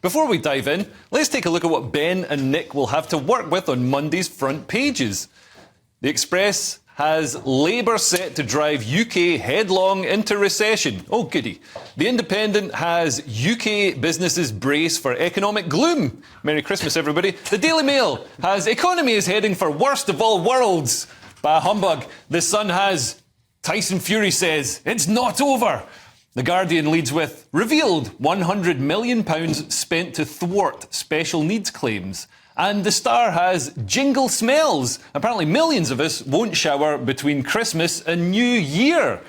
Before we dive in, let's take a look at what Ben and Nick will have to work with on Monday's front pages. The Express has Labour set to drive UK headlong into recession. Oh, goody. The Independent has UK businesses brace for economic gloom. Merry Christmas, everybody. The Daily Mail has economy is heading for worst of all worlds. Bah humbug. The Sun has Tyson Fury says it's not over. The Guardian leads with revealed £100 million spent to thwart special needs claims. And The Star has jingle smells. Apparently millions of us won't shower between Christmas and New Year.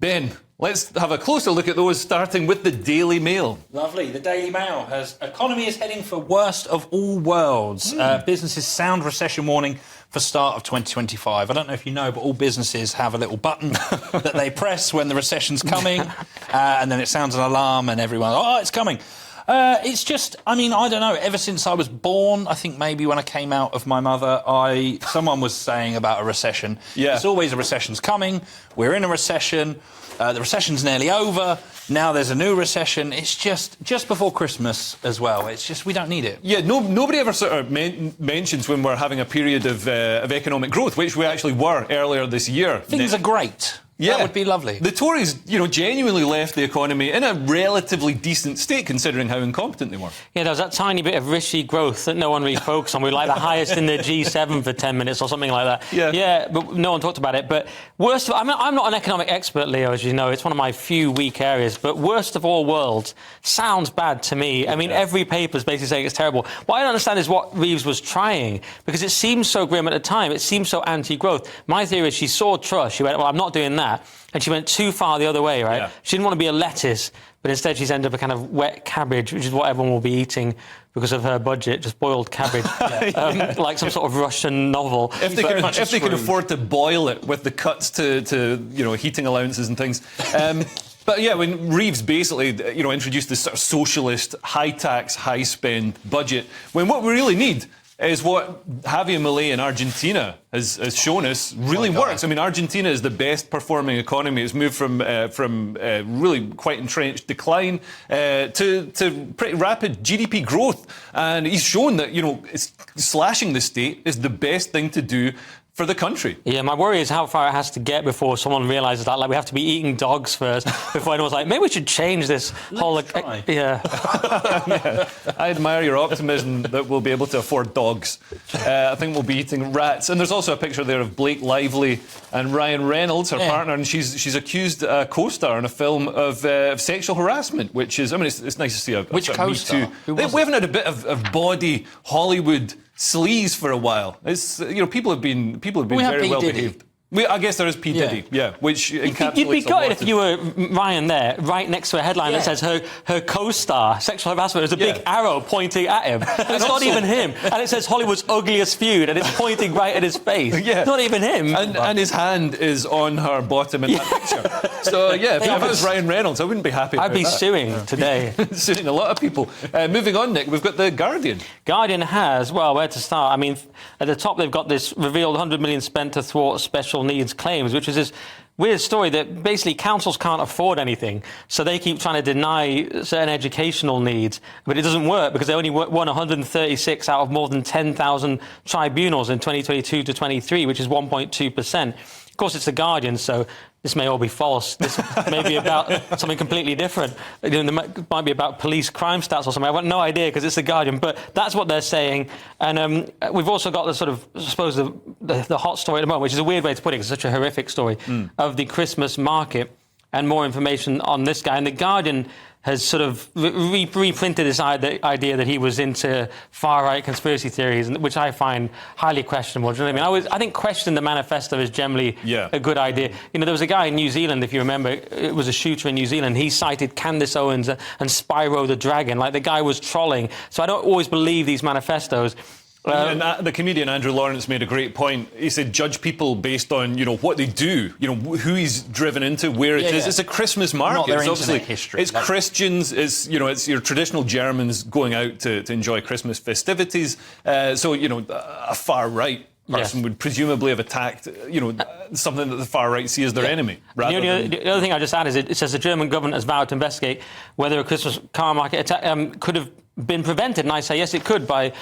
Ben, let's have a closer look at those, starting with the Daily Mail. Lovely. The Daily Mail has economy is heading for worst of all worlds. Businesses sound recession warning for start of 2025. I don't know if you know, but all businesses have a little button that they press when the recession's coming, and then it sounds an alarm and everyone, oh, it's coming. It's just, I mean, I don't know. Ever since I was born, I think maybe when I came out of my mother, someone was saying about a recession. Yeah. There's always a recession's coming. We're in a recession. The recession's nearly over. Now there's a new recession. It's just before Christmas as well. It's just, we don't need it. Yeah, nobody ever sort of mentions when we're having a period of economic growth, which we actually were earlier this year. Things are great. Yeah. That would be lovely. The Tories, genuinely left the economy in a relatively decent state, considering how incompetent they were. Yeah, there was that tiny bit of risky growth that no one really focused on. We were like the highest in the G7 for 10 minutes or something like that. Yeah, but no one talked about it. But worst of all, I'm not an economic expert, Leo, as you know. It's one of my few weak areas. But worst of all worlds sounds bad to me. I mean, every paper's basically saying it's terrible. What I don't understand is what Reeves was trying, because it seems so grim at the time. It seems so anti-growth. My theory is she saw Truss. She went, well, I'm not doing that. And she went too far the other way, right? Yeah. She didn't want to be a lettuce, but instead she's ended up a kind of wet cabbage, which is what everyone will be eating because of her budget, just boiled cabbage, like some sort of Russian novel. If they can afford to boil it with the cuts to heating allowances and things. But yeah, when Reeves basically, introduced this sort of socialist, high-tax, high-spend budget, when what we really need is what Javier Milei in Argentina has shown us really works. I mean, Argentina is the best performing economy. It's moved from really quite entrenched decline to pretty rapid GDP growth. And he's shown that, slashing the state is the best thing to do for the country. Yeah, my worry is how far it has to get before someone realises that. Like, we have to be eating dogs first before anyone's like, maybe we should change this whole... try. Yeah. Yeah. I admire your optimism that we'll be able to afford dogs. I think we'll be eating rats. And there's also a picture there of Blake Lively and Ryan Reynolds, her partner, and she's accused a co-star in a film of sexual harassment, which is, I mean, it's nice to see a Which sort of co-star? Me Too. We haven't had a bit of baudy Hollywood sleaze for a while. It's people have been very well behaved. I guess there is P. Diddy, which encapsulates You'd be gutted if of... you were Ryan there, right next to a headline that says her co-star, sexual harassment, there's a big arrow pointing at him. And it's not even him. And it says Hollywood's ugliest feud, and it's pointing right at his face. Yeah. It's not even him. And his hand is on her bottom in that picture. So, if it was Ryan Reynolds, I wouldn't be happy I'd be about that. suing today. Suing a lot of people. Moving on, Nick, we've got The Guardian. Guardian has, well, where to start? I mean, at the top they've got this revealed $100 million spent to thwart special needs claims, which is this weird story that basically councils can't afford anything, so they keep trying to deny certain educational needs, but it doesn't work because they only won 136 out of more than 10,000 tribunals in 2022 to 23, which is 1.2%. Of course, it's The Guardian, so this may all be false. This may be about something completely different. It might be about police crime stats or something. I've got no idea because it's The Guardian, but that's what they're saying. And we've also got the sort of, I suppose, the hot story at the moment, which is a weird way to put it, because it's such a horrific story, of the Christmas market, and more information on this guy. And The Guardian has sort of reprinted this idea that he was into far-right conspiracy theories, which I find highly questionable. Do you know what I mean? I think questioning the manifesto is generally a good idea. There was a guy in New Zealand, if you remember, it was a shooter in New Zealand. He cited Candace Owens and Spyro the Dragon. Like, the guy was trolling. So I don't always believe these manifestos. And the comedian Andrew Lawrence made a great point. He said, judge people based on, what they do, who he's driven into, where it is. It's a Christmas market. Not their it's obviously history. It's Christians, it's your traditional Germans going out to enjoy Christmas festivities. So, a far-right person would presumably have attacked, something that the far right see as their enemy. The other thing I just add is it says the German government has vowed to investigate whether a Christmas car market attack could have been prevented? And I say, yes, it could by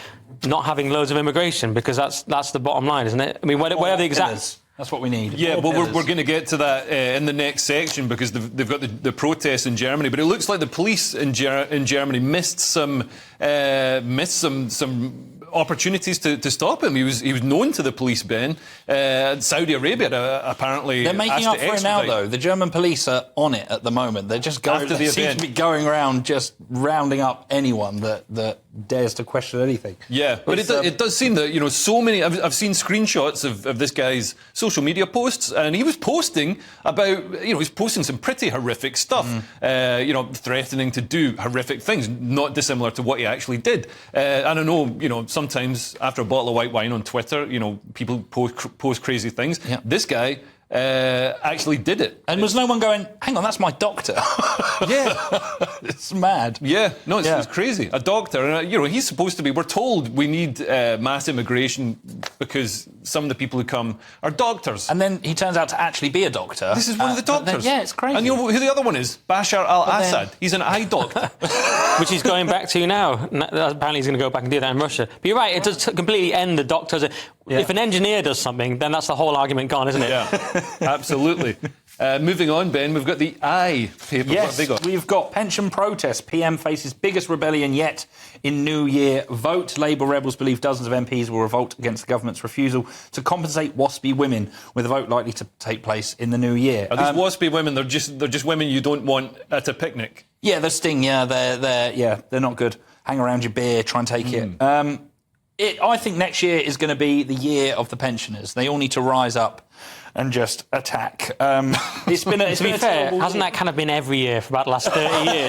not having loads of immigration, because that's the bottom line, isn't it? I mean, whatever the exact... That's what we need. Yeah, well, we're going to get to that in the next section, because they've got the protests in Germany. But it looks like the police in Germany missed some opportunities to stop him. He was known to the police, Ben. Saudi Arabia apparently they're making up for it now, though. The German police are on it at the moment. They're just going after the event. Seem to be going around just rounding up anyone that dares to question anything. Yeah, but it does seem that so many. I've seen screenshots of this guy's social media posts, and he was posting about he's posting some pretty horrific stuff. Threatening to do horrific things, not dissimilar to what he actually did. And I know sometimes after a bottle of white wine on Twitter, people post crazy things. Yeah. This guy actually did it. And was no one going, hang on, that's my doctor? Yeah. It's mad. Yeah, no, it's crazy. A doctor, and he's supposed to be. We're told we need mass immigration because some of the people who come are doctors. And then he turns out to actually be a doctor. This is one of the doctors. Yeah, it's crazy. And you know who the other one is? Bashar al-Assad. He's an eye doctor. Which he's going back to now. Apparently he's going to go back and do that in Russia. But you're right, it does completely end the doctors. Yeah. If an engineer does something, then that's the whole argument gone, isn't it? Yeah, absolutely. Moving on, Ben, we've got the I paper. Yes, what have they got? We've got pension protest. PM faces biggest rebellion yet in New Year vote. Labour rebels believe dozens of MPs will revolt against the government's refusal to compensate WASPy women, with a vote likely to take place in the new year. Are these WASPy women? They're just women you don't want at a picnic. Yeah, they're sting. Yeah, they're not good. Hang around your beer, try and take it. I think next year is going to be the year of the pensioners. They all need to rise up and just attack. It's been to be fair, hasn't that kind of been every year for about the last 30 years?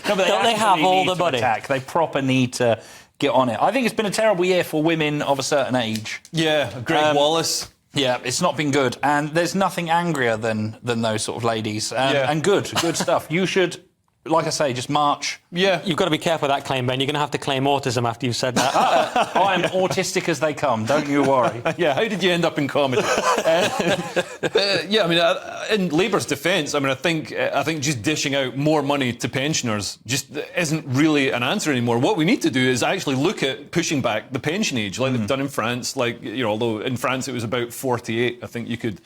No, but Don't they have all the money? They proper need to get on it. I think it's been a terrible year for women of a certain age. Yeah, Greg Wallace. Yeah, it's not been good. And there's nothing angrier than those sort of ladies. And good stuff. You should, like I say, just march. Yeah. You've got to be careful with that claim, Ben. You're going to have to claim autism after you've said that. I am autistic as they come, don't you worry. Yeah, how did you end up in comedy? Yeah, I mean, in Labour's defence, I think just dishing out more money to pensioners just isn't really an answer anymore. What we need to do is actually look at pushing back the pension age, like they've done in France. Although in France it was about 48, I think you could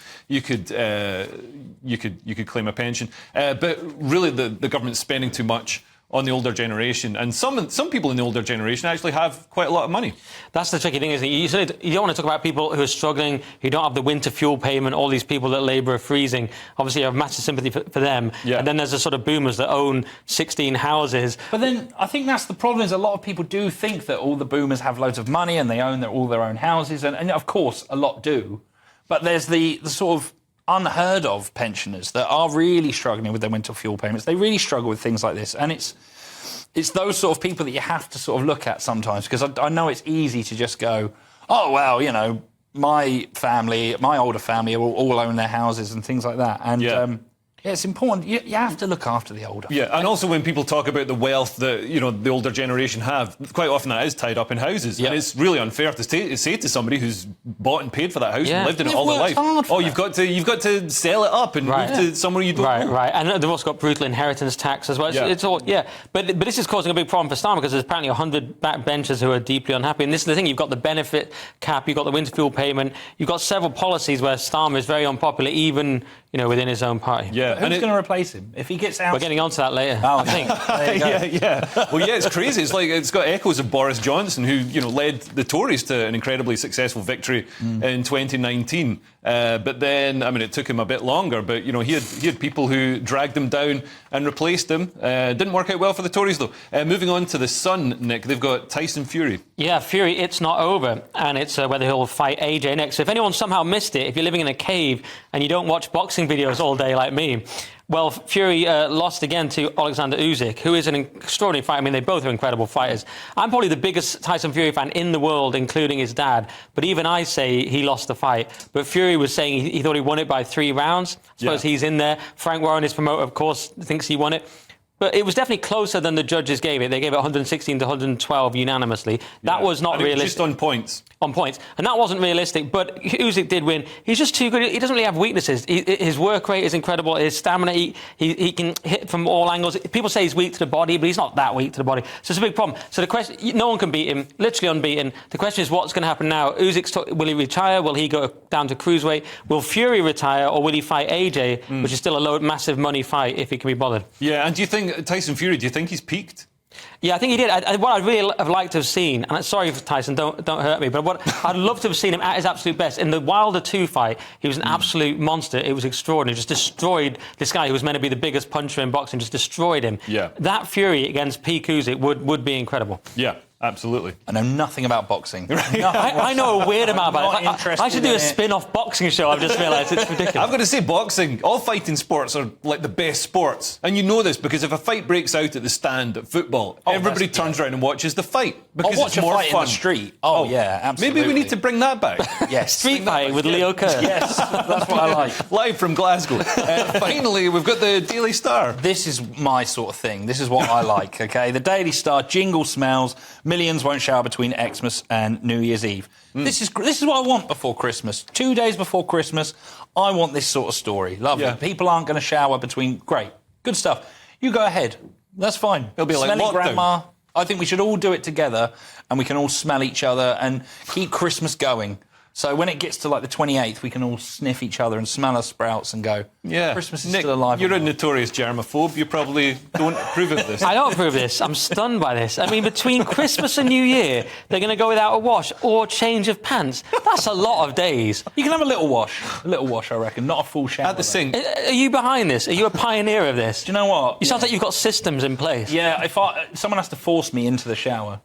claim a pension. But really, the government's spending too much on the older generation, and some people in the older generation actually have quite a lot of money. That's the tricky thing, isn't it? You don't want to talk about people who are struggling, who don't have the winter fuel payment, all these people that Labour are freezing. Obviously, you have massive sympathy for them. Yeah. And then there's the sort of boomers that own 16 houses. But then I think that's the problem, is a lot of people do think that all the boomers have loads of money and they own all their own houses, and of course, a lot do. But there's the sort of unheard of pensioners that are really struggling with their winter fuel payments. They really struggle with things like this, and it's those sort of people that you have to sort of look at sometimes, because I know it's easy to just go, oh well, my family, my older family will all own their houses and things like that, and yeah, it's important. You have to look after the older. Yeah, and also when people talk about the wealth that the older generation have, quite often that is tied up in houses, and it's really unfair to say to somebody who's bought and paid for that house and lived in it all their life, you've got to sell it up and move to somewhere you don't know. Right, and they've also got brutal inheritance tax as well. It's all, but this is causing a big problem for Starmer, because there's apparently 100 backbenchers who are deeply unhappy. And this is the thing: you've got the benefit cap, you've got the winter fuel payment, you've got several policies where Starmer is very unpopular, even within his own party. Yeah. Who's going to replace him if he gets out? We're getting onto that later, I think. Yeah. Well, it's crazy. It's got echoes of Boris Johnson, who led the Tories to an incredibly successful victory in 2019. But then, it took him a bit longer. But he had people who dragged him down and replaced him. Didn't work out well for the Tories, though. Moving on to the Sun, Nick, they've got Tyson Fury. Yeah, Fury, it's not over, and it's whether he'll fight AJ next. So if anyone somehow missed it, if you're living in a cave and you don't watch boxing videos all day like me, well, Fury lost again to Alexander Usyk, who is an extraordinary fighter. They both are incredible fighters. I'm probably the biggest Tyson Fury fan in the world, including his dad. But even I say he lost the fight. But Fury was saying he thought he won it by 3 rounds. I suppose he's in there. Frank Warren, his promoter, of course, thinks he won it. But it was definitely closer than the judges gave it. They gave it 116 to 112 unanimously. That was not realistic. Just on points. On points. And that wasn't realistic, but Usyk did win. He's just too good. He doesn't really have weaknesses. His work rate is incredible. His stamina, he can hit from all angles. People say he's weak to the body, but he's not that weak to the body. So it's a big problem. So the question, no one can beat him, literally unbeaten. The question is what's going to happen now? Will he retire? Will he go down to cruiserweight? Will Fury retire, or will he fight AJ, which is still a massive money fight if he can be bothered? Yeah, and do you think, Tyson Fury, do you think he's peaked? Yeah, I think he did. What I'd really have liked to have seen, and I'm sorry, Tyson, don't hurt me, but what I'd love to have seen him at his absolute best. In the Wilder 2 fight, he was an absolute monster. It was extraordinary. Just destroyed this guy who was meant to be the biggest puncher in boxing, just destroyed him. Yeah. That Fury against Peak Usyk would be incredible. Yeah. Absolutely. I know nothing about boxing. I know a weird amount about it. I should do a in spin-off boxing show. I've just realised it's ridiculous. I've got to say, boxing, all fighting sports are like the best sports. And you know this because if a fight breaks out at the stand at football, everybody turns around and watches the fight because watch it's more a fight fun. in the street. Oh, yeah, absolutely. Maybe we need to bring that back. Yes. Street fight with Leo Kerr. Yes, that's what I like. Live from Glasgow. Finally, we've got the Daily Star. This is my sort of thing. This is what I like, OK? The Daily Star, jingle smells, millions won't shower between Xmas and New Year's Eve. This is what I want before Christmas. 2 days before Christmas, I want this sort of story. Lovely. Yeah. People aren't going to shower between... Great. Good stuff. You go ahead. That's fine. It'll be like Smelly lockdown. grandma. I think we should all do it together and we can all smell each other and keep Christmas going. So when it gets to like the 28th, we can all sniff each other and smell our sprouts and go, Yeah. Christmas is Nick, still alive. You're a notorious germaphobe. You probably don't approve of this. I don't approve of this. I'm stunned by this. I mean, between Christmas and New Year, they're going to go without a wash or change of pants. That's a lot of days. You can have a little wash. A little wash, I reckon. Not a full shower. At the sink. Are you behind this? Are you a pioneer of this? Do you know what? You sound like you've got systems in place. Yeah, if someone has to force me into the shower.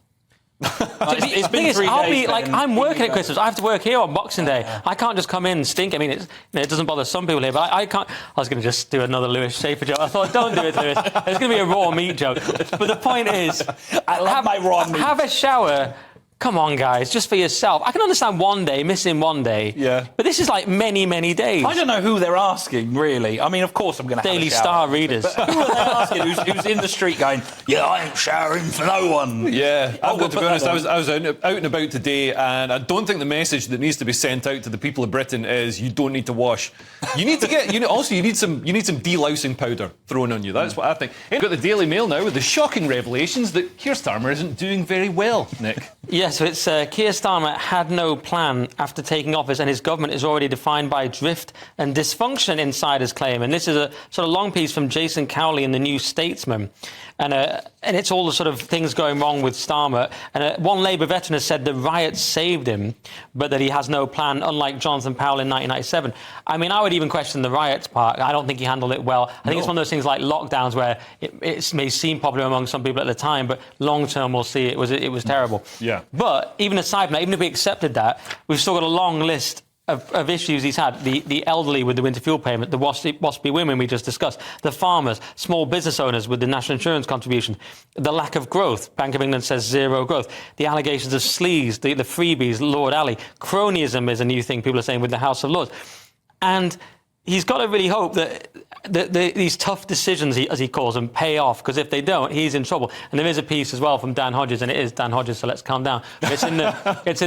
It's The thing been is, 3 I'll days. be like, I'm working at Christmas. I have to work here on Boxing Day. I can't just come in and stink. I mean, it doesn't bother some people here, but I can't. I was going to just do another Lewis Schaefer joke. I thought, don't do it, Lewis. It's going to be a raw meat joke. But the point is, I love my raw meat. have a shower. Come on, guys, just for yourself. I can understand one day, missing one day. Yeah. But this is like many, many days. I don't know who they're asking, really. I mean, of course I'm going to have Daily a shower. Star readers. But who are they asking? Who's in the street going, yeah, I ain't showering for no one? Yeah, I've we'll got to put be honest, that I was out and about today, and I don't think the message that needs to be sent out to the people of Britain is you don't need to wash. You need to get, also you need some delousing powder thrown on you. That's what I think. We've got the Daily Mail now with the shocking revelations that Keir Starmer isn't doing very well, Nick. Yeah, so it's Keir Starmer had no plan after taking office, and his government is already defined by drift and dysfunction, insiders claim. And this is a sort of long piece from Jason Cowley in the New Statesman. And it's all the sort of things going wrong with Starmer. And one Labour veteran has said the riots saved him, but that he has no plan, unlike Jonathan Powell in 1997. I mean, I would even question the riots part. I don't think he handled it well. I think it's one of those things like lockdowns where it may seem popular among some people at the time, but long term we'll see it was terrible. Yeah. But even aside from that, even if we accepted that, we've still got a long list of issues he's had. The elderly with the winter fuel payment, the WASPy women we just discussed, the farmers, small business owners with the national insurance contribution, the lack of growth. Bank of England says zero growth. The allegations of sleaze, the freebies, Lord Alley. Cronyism is a new thing people are saying with the House of Lords. And he's got to really hope that these tough decisions, as he calls them, pay off, because if they don't, he's in trouble. And there is a piece as well from Dan Hodges, and it is Dan Hodges, so let's calm down. It's in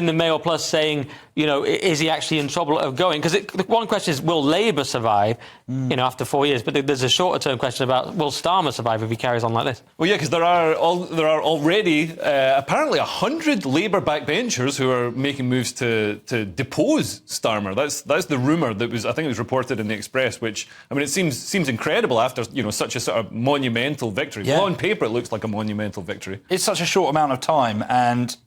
the Mail Plus saying, you know, is he actually in trouble of going? Because the one question is, will Labour survive, you know, after 4 years? But there's a shorter-term question about, will Starmer survive if he carries on like this? Well, yeah, because there are already apparently 100 Labour backbenchers who are making moves to depose Starmer. That's the rumour that was, I think it was reported in the Express, which, I mean, it seems incredible after, you know, such a sort of monumental victory. Yeah. Well, on paper, it looks like a monumental victory. It's such a short amount of time,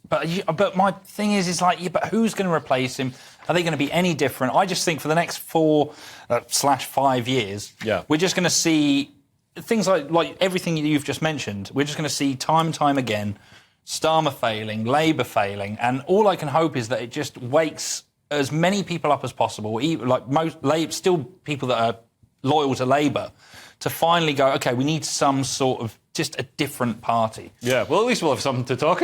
but my thing is like, yeah, but who's going to replace him? Are they going to be any different? I just think for the next 4/5 years, we're just going to see things like everything you've just mentioned. We're just going to see time and time again Starmer failing, Labour failing, and all I can hope is that it just wakes as many people up as possible, even like still people that are loyal to Labour, to finally go, OK, we need some sort of just a different party. Yeah, well, at least we'll have something to talk about.